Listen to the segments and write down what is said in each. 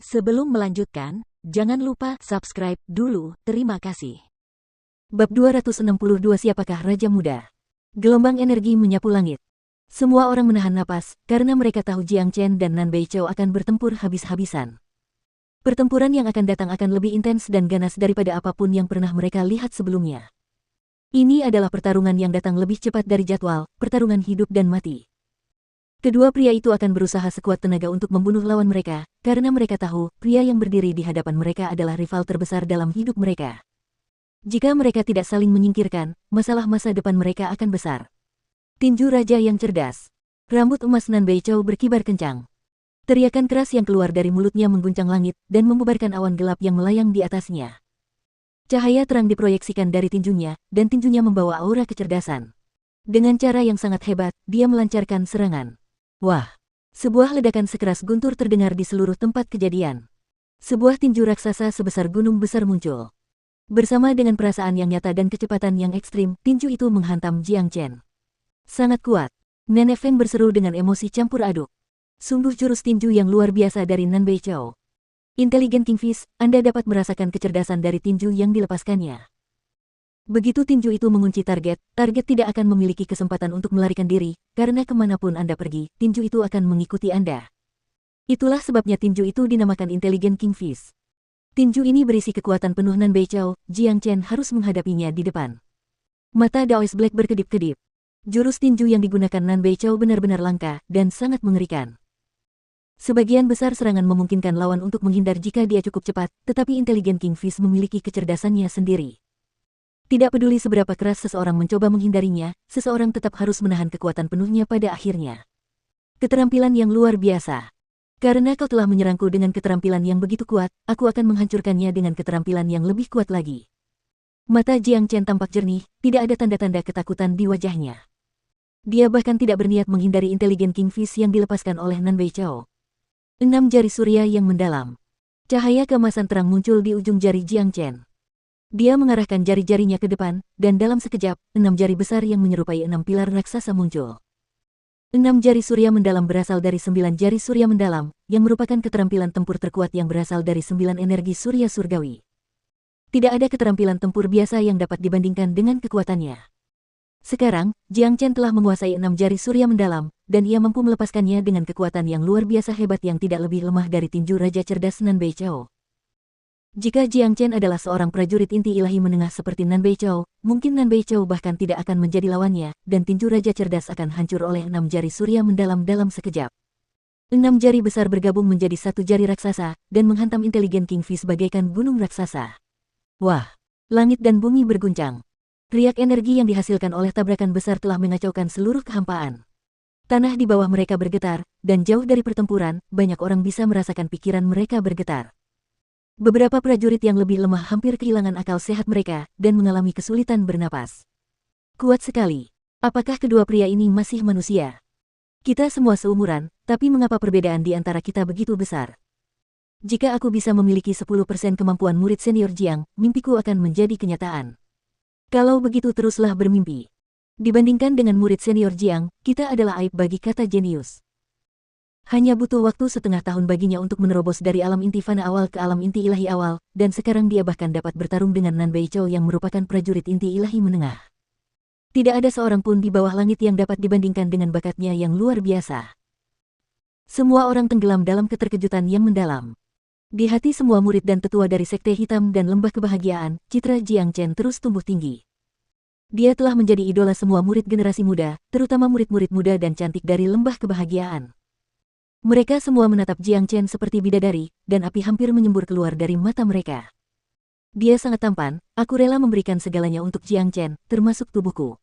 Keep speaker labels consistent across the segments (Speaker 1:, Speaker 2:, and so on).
Speaker 1: Sebelum melanjutkan, jangan lupa subscribe dulu, terima kasih.
Speaker 2: Bab 262 Siapakah Raja Muda? Gelombang energi menyapu langit. Semua orang menahan napas, karena mereka tahu Jiang Chen dan Nan Beiqiu akan bertempur habis-habisan. Pertempuran yang akan datang akan lebih intens dan ganas daripada apapun yang pernah mereka lihat sebelumnya. Ini adalah pertarungan yang datang lebih cepat dari jadwal, pertarungan hidup dan mati. Kedua pria itu akan berusaha sekuat tenaga untuk membunuh lawan mereka, karena mereka tahu, pria yang berdiri di hadapan mereka adalah rival terbesar dalam hidup mereka. Jika mereka tidak saling menyingkirkan, masalah masa depan mereka akan besar. Tinju Raja yang cerdas. Rambut emas Nan Beiqiu berkibar kencang. Teriakan keras yang keluar dari mulutnya mengguncang langit, dan membubarkan awan gelap yang melayang di atasnya. Cahaya terang diproyeksikan dari tinjunya, dan tinjunya membawa aura kecerdasan. Dengan cara yang sangat hebat, dia melancarkan serangan. Wah! Sebuah ledakan sekeras guntur terdengar di seluruh tempat kejadian. Sebuah tinju raksasa sebesar gunung besar muncul. Bersama dengan perasaan yang nyata dan kecepatan yang ekstrim, tinju itu menghantam Jiang Chen. Sangat kuat. Nenek Feng berseru dengan emosi campur aduk. Sungguh jurus tinju yang luar biasa dari Nan Beiqiu. Inteligen Kingfish, Anda dapat merasakan kecerdasan dari tinju yang dilepaskannya. Begitu tinju itu mengunci target tidak akan memiliki kesempatan untuk melarikan diri, karena kemanapun Anda pergi, tinju itu akan mengikuti Anda. Itulah sebabnya tinju itu dinamakan Inteligen Kingfish. Tinju ini berisi kekuatan penuh Nan Beiqiu, Jiang Chen harus menghadapinya di depan. Mata Daoist Black berkedip-kedip. Jurus tinju yang digunakan Nan Beiqiu benar-benar langka, dan sangat mengerikan. Sebagian besar serangan memungkinkan lawan untuk menghindar jika dia cukup cepat, tetapi Inteligen Kingfish memiliki kecerdasannya sendiri. Tidak peduli seberapa keras seseorang mencoba menghindarinya, seseorang tetap harus menahan kekuatan penuhnya pada akhirnya. Keterampilan yang luar biasa. Karena kau telah menyerangku dengan keterampilan yang begitu kuat, aku akan menghancurkannya dengan keterampilan yang lebih kuat lagi. Mata Jiang Chen tampak jernih, tidak ada tanda-tanda ketakutan di wajahnya. Dia bahkan tidak berniat menghindari Inteligen Kingfish yang dilepaskan oleh Nan Beiqiu. 6 jari surya yang mendalam. Cahaya keemasan terang muncul di ujung jari Jiang Chen. Dia mengarahkan jari-jarinya ke depan, dan dalam sekejap, 6 jari besar yang menyerupai 6 pilar raksasa muncul. 6 jari surya mendalam berasal dari 9 jari surya mendalam, yang merupakan keterampilan tempur terkuat yang berasal dari 9 energi surya surgawi. Tidak ada keterampilan tempur biasa yang dapat dibandingkan dengan kekuatannya. Sekarang, Jiang Chen telah menguasai 6 jari surya mendalam, dan ia mampu melepaskannya dengan kekuatan yang luar biasa hebat yang tidak lebih lemah dari tinju Raja Cerdas Nan Beiqiu. Jika Jiang Chen adalah seorang prajurit inti ilahi menengah seperti Nan Beiqiu, mungkin Nan Beiqiu bahkan tidak akan menjadi lawannya, dan tinju Raja Cerdas akan hancur oleh 6 jari surya mendalam dalam sekejap. 6 jari besar bergabung menjadi 1 jari raksasa, dan menghantam Inteligen Kingfish bagaikan gunung raksasa. Wah! Langit dan bumi berguncang. Riak energi yang dihasilkan oleh tabrakan besar telah mengacaukan seluruh kehampaan. Tanah di bawah mereka bergetar, dan jauh dari pertempuran, banyak orang bisa merasakan pikiran mereka bergetar. Beberapa prajurit yang lebih lemah hampir kehilangan akal sehat mereka, dan mengalami kesulitan bernapas. Kuat sekali. Apakah kedua pria ini masih manusia? Kita semua seumuran, tapi mengapa perbedaan di antara kita begitu besar? Jika aku bisa memiliki 10% kemampuan murid senior Jiang, mimpiku akan menjadi kenyataan. Kalau begitu teruslah bermimpi. Dibandingkan dengan murid senior Jiang, kita adalah aib bagi kata jenius. Hanya butuh waktu setengah tahun baginya untuk menerobos dari alam inti fana awal ke alam inti ilahi awal, dan sekarang dia bahkan dapat bertarung dengan Nan Beiqiu yang merupakan prajurit inti ilahi menengah. Tidak ada seorang pun di bawah langit yang dapat dibandingkan dengan bakatnya yang luar biasa. Semua orang tenggelam dalam keterkejutan yang mendalam. Di hati semua murid dan tetua dari Sekte Hitam dan Lembah Kebahagiaan, citra Jiang Chen terus tumbuh tinggi. Dia telah menjadi idola semua murid generasi muda, terutama murid-murid muda dan cantik dari Lembah Kebahagiaan. Mereka semua menatap Jiang Chen seperti bidadari, dan api hampir menyembur keluar dari mata mereka. Dia sangat tampan, aku rela memberikan segalanya untuk Jiang Chen, termasuk tubuhku.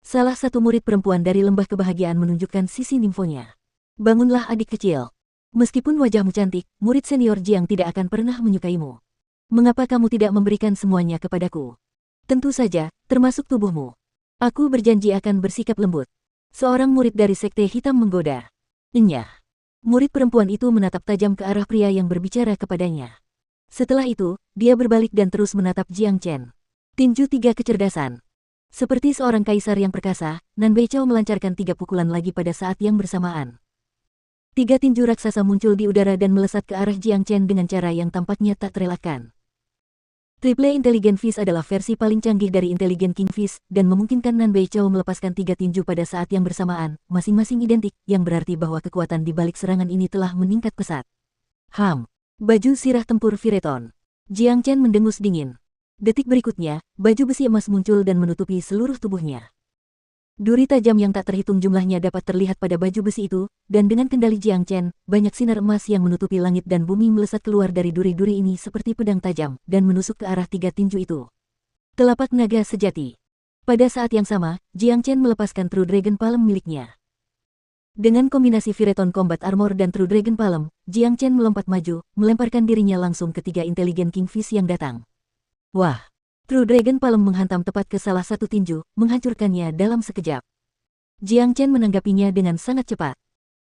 Speaker 2: Salah satu murid perempuan dari Lembah Kebahagiaan menunjukkan sisi nimfonya. Bangunlah adik kecil. Meskipun wajahmu cantik, murid senior Jiang tidak akan pernah menyukaimu. Mengapa kamu tidak memberikan semuanya kepadaku? Tentu saja, termasuk tubuhmu. Aku berjanji akan bersikap lembut. Seorang murid dari Sekte Hitam menggoda. Enyah. Murid perempuan itu menatap tajam ke arah pria yang berbicara kepadanya. Setelah itu, dia berbalik dan terus menatap Jiang Chen. Tinju 3 kecerdasan. Seperti seorang kaisar yang perkasa, Nan Beiqiu melancarkan 3 pukulan lagi pada saat yang bersamaan. Tiga tinju raksasa muncul di udara dan melesat ke arah Jiang Chen dengan cara yang tampaknya tak terelakkan. Triple Intelligent Fist adalah versi paling canggih dari Intelligent King Fist dan memungkinkan Nan Beichou melepaskan tiga tinju pada saat yang bersamaan, masing-masing identik, yang berarti bahwa kekuatan di balik serangan ini telah meningkat pesat. Baju sirah tempur Vireton. Jiang Chen mendengus dingin. Detik berikutnya, baju besi emas muncul dan menutupi seluruh tubuhnya. Duri tajam yang tak terhitung jumlahnya dapat terlihat pada baju besi itu, dan dengan kendali Jiang Chen, banyak sinar emas yang menutupi langit dan bumi melesat keluar dari duri-duri ini seperti pedang tajam, dan menusuk ke arah tiga tinju itu. Telapak naga sejati. Pada saat yang sama, Jiang Chen melepaskan True Dragon Palm miliknya. Dengan kombinasi Vireton Combat Armor dan True Dragon Palm, Jiang Chen melompat maju, melemparkan dirinya langsung ke tiga Intelligent King Fist yang datang. Wah! True Dragon Palm menghantam tepat ke salah satu tinju, menghancurkannya dalam sekejap. Jiang Chen menanggapinya dengan sangat cepat.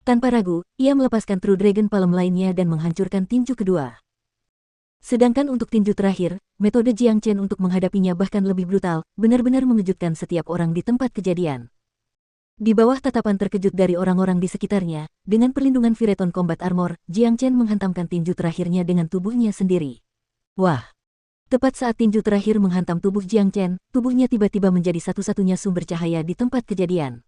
Speaker 2: Tanpa ragu, ia melepaskan True Dragon Palm lainnya dan menghancurkan tinju kedua. Sedangkan untuk tinju terakhir, metode Jiang Chen untuk menghadapinya bahkan lebih brutal, benar-benar mengejutkan setiap orang di tempat kejadian. Di bawah tatapan terkejut dari orang-orang di sekitarnya, dengan perlindungan Vireton Combat Armor, Jiang Chen menghantamkan tinju terakhirnya dengan tubuhnya sendiri. Wah! Tepat saat tinju terakhir menghantam tubuh Jiang Chen, tubuhnya tiba-tiba menjadi satu-satunya sumber cahaya di tempat kejadian.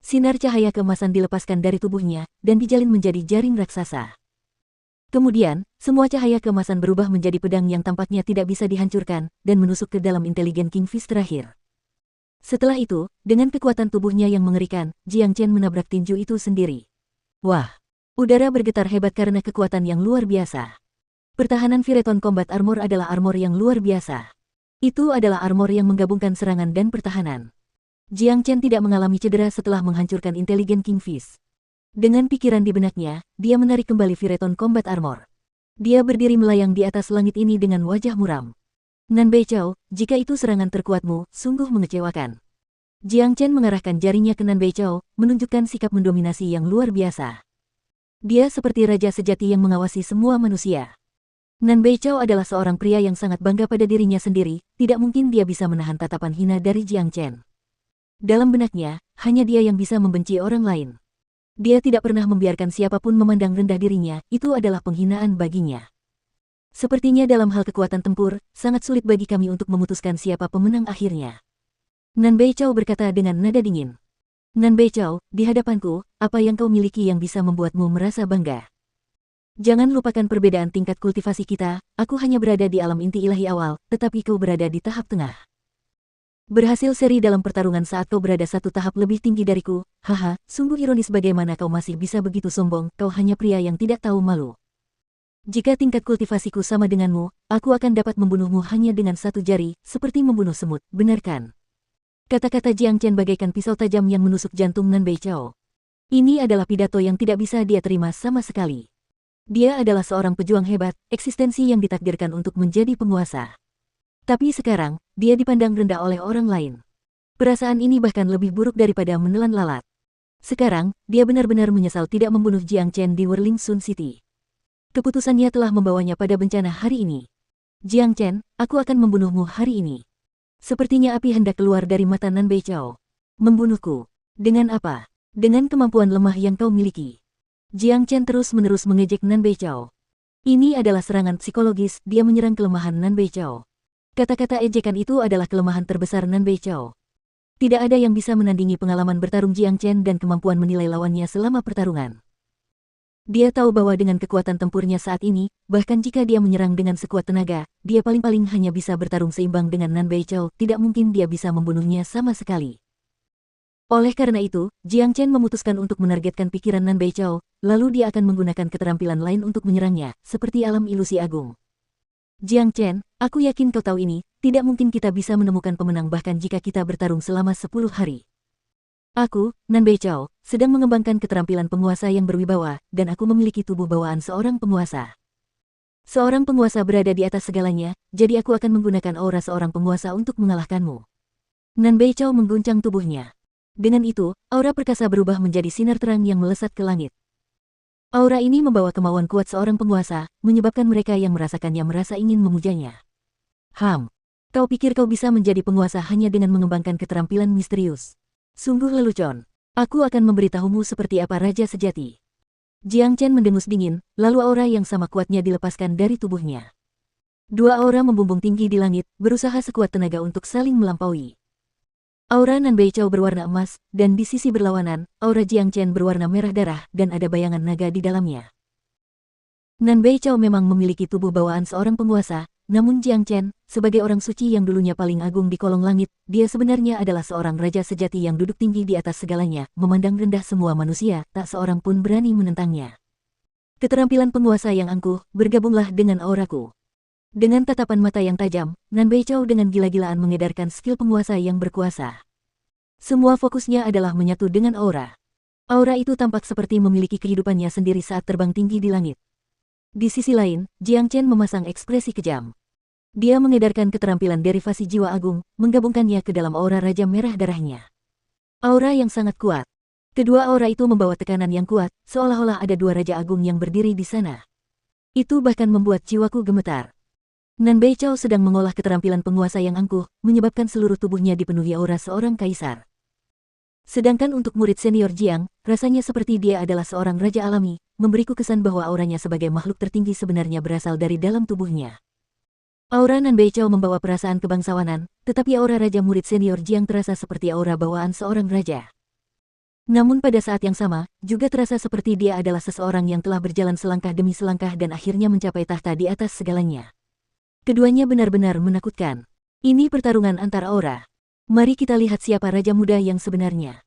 Speaker 2: Sinar cahaya keemasan dilepaskan dari tubuhnya, dan dijalin menjadi jaring raksasa. Kemudian, semua cahaya keemasan berubah menjadi pedang yang tampaknya tidak bisa dihancurkan, dan menusuk ke dalam Intelligent King Fist terakhir. Setelah itu, dengan kekuatan tubuhnya yang mengerikan, Jiang Chen menabrak tinju itu sendiri. Wah! Udara bergetar hebat karena kekuatan yang luar biasa. Pertahanan Vireton Combat Armor adalah armor yang luar biasa. Itu adalah armor yang menggabungkan serangan dan pertahanan. Jiang Chen tidak mengalami cedera setelah menghancurkan Intelligent King Fist. Dengan pikiran di benaknya, dia menarik kembali Vireton Combat Armor. Dia berdiri melayang di atas langit ini dengan wajah muram. Nan Beichou, jika itu serangan terkuatmu, sungguh mengecewakan. Jiang Chen mengarahkan jarinya ke Nan Beichou, menunjukkan sikap mendominasi yang luar biasa. Dia seperti raja sejati yang mengawasi semua manusia. Nan Beichou adalah seorang pria yang sangat bangga pada dirinya sendiri, tidak mungkin dia bisa menahan tatapan hina dari Jiang Chen. Dalam benaknya, hanya dia yang bisa membenci orang lain. Dia tidak pernah membiarkan siapapun memandang rendah dirinya, itu adalah penghinaan baginya. Sepertinya dalam hal kekuatan tempur, sangat sulit bagi kami untuk memutuskan siapa pemenang akhirnya. Nan Beichou berkata dengan nada dingin. Nan Beichou, di hadapanku, apa yang kau miliki yang bisa membuatmu merasa bangga? Jangan lupakan perbedaan tingkat kultivasi kita, aku hanya berada di alam inti ilahi awal, tetapi kau berada di tahap tengah. Berhasil seri dalam pertarungan saat kau berada satu tahap lebih tinggi dariku, haha, sungguh ironis bagaimana kau masih bisa begitu sombong, kau hanya pria yang tidak tahu malu. Jika tingkat kultivasiku sama denganmu, aku akan dapat membunuhmu hanya dengan satu jari, seperti membunuh semut, benar kan? Kata-kata Jiang Chen bagaikan pisau tajam yang menusuk jantung Nan Beichou. Ini adalah pidato yang tidak bisa dia terima sama sekali. Dia adalah seorang pejuang hebat, eksistensi yang ditakdirkan untuk menjadi penguasa. Tapi sekarang, dia dipandang rendah oleh orang lain. Perasaan ini bahkan lebih buruk daripada menelan lalat. Sekarang, dia benar-benar menyesal tidak membunuh Jiang Chen di Whirling Sun City. Keputusannya telah membawanya pada bencana hari ini. Jiang Chen, aku akan membunuhmu hari ini. Sepertinya api hendak keluar dari mata Nan Beichou. Membunuhku? Dengan apa? Dengan kemampuan lemah yang kau miliki. Jiang Chen terus-menerus mengejek Nan Beichou. Ini adalah serangan psikologis, dia menyerang kelemahan Nan Beichou. Kata-kata ejekan itu adalah kelemahan terbesar Nan Beichou. Tidak ada yang bisa menandingi pengalaman bertarung Jiang Chen dan kemampuan menilai lawannya selama pertarungan. Dia tahu bahwa dengan kekuatan tempurnya saat ini, bahkan jika dia menyerang dengan sekuat tenaga, dia paling-paling hanya bisa bertarung seimbang dengan Nan Beichou, tidak mungkin dia bisa membunuhnya sama sekali. Oleh karena itu, Jiang Chen memutuskan untuk menargetkan pikiran Nan Beichou, lalu dia akan menggunakan keterampilan lain untuk menyerangnya, seperti alam ilusi agung. Jiang Chen, aku yakin kau tahu ini, tidak mungkin kita bisa menemukan pemenang bahkan jika kita bertarung selama 10 hari. Aku, Nan Beichou, sedang mengembangkan keterampilan penguasa yang berwibawa, dan aku memiliki tubuh bawaan seorang penguasa. Seorang penguasa berada di atas segalanya, jadi aku akan menggunakan aura seorang penguasa untuk mengalahkanmu. Nan Beichou mengguncang tubuhnya. Dengan itu, aura perkasa berubah menjadi sinar terang yang melesat ke langit. Aura ini membawa kemauan kuat seorang penguasa, menyebabkan mereka yang merasakannya merasa ingin memujanya. Kau pikir kau bisa menjadi penguasa hanya dengan mengembangkan keterampilan misterius? Sungguh lelucon. Aku akan memberitahumu seperti apa raja sejati. Jiang Chen mendengus dingin, lalu aura yang sama kuatnya dilepaskan dari tubuhnya. Dua aura membumbung tinggi di langit, berusaha sekuat tenaga untuk saling melampaui. Aura Nan Beichao berwarna emas, dan di sisi berlawanan, aura Jiang Chen berwarna merah darah dan ada bayangan naga di dalamnya. Nan Beichao memang memiliki tubuh bawaan seorang penguasa, namun Jiang Chen, sebagai orang suci yang dulunya paling agung di kolong langit, dia sebenarnya adalah seorang raja sejati yang duduk tinggi di atas segalanya, memandang rendah semua manusia, tak seorang pun berani menentangnya. Keterampilan penguasa yang angkuh, bergabunglah dengan auraku. Dengan tatapan mata yang tajam, Nan Beichao dengan gila-gilaan mengedarkan skill penguasa yang berkuasa. Semua fokusnya adalah menyatu dengan aura. Aura itu tampak seperti memiliki kehidupannya sendiri saat terbang tinggi di langit. Di sisi lain, Jiang Chen memasang ekspresi kejam. Dia mengedarkan keterampilan derivasi jiwa agung, menggabungkannya ke dalam aura raja merah darahnya. Aura yang sangat kuat. Kedua aura itu membawa tekanan yang kuat, seolah-olah ada dua raja agung yang berdiri di sana. Itu bahkan membuat jiwaku gemetar. Nan Beichao sedang mengolah keterampilan penguasa yang angkuh, menyebabkan seluruh tubuhnya dipenuhi aura seorang kaisar. Sedangkan untuk murid senior Jiang, rasanya seperti dia adalah seorang raja alami, memberiku kesan bahwa auranya sebagai makhluk tertinggi sebenarnya berasal dari dalam tubuhnya. Aura Nan Beichao membawa perasaan kebangsawanan, tetapi aura raja murid senior Jiang terasa seperti aura bawaan seorang raja. Namun pada saat yang sama, juga terasa seperti dia adalah seseorang yang telah berjalan selangkah demi selangkah dan akhirnya mencapai tahta di atas segalanya. Keduanya benar-benar menakutkan. Ini pertarungan antar aura. Mari kita lihat siapa raja muda yang sebenarnya.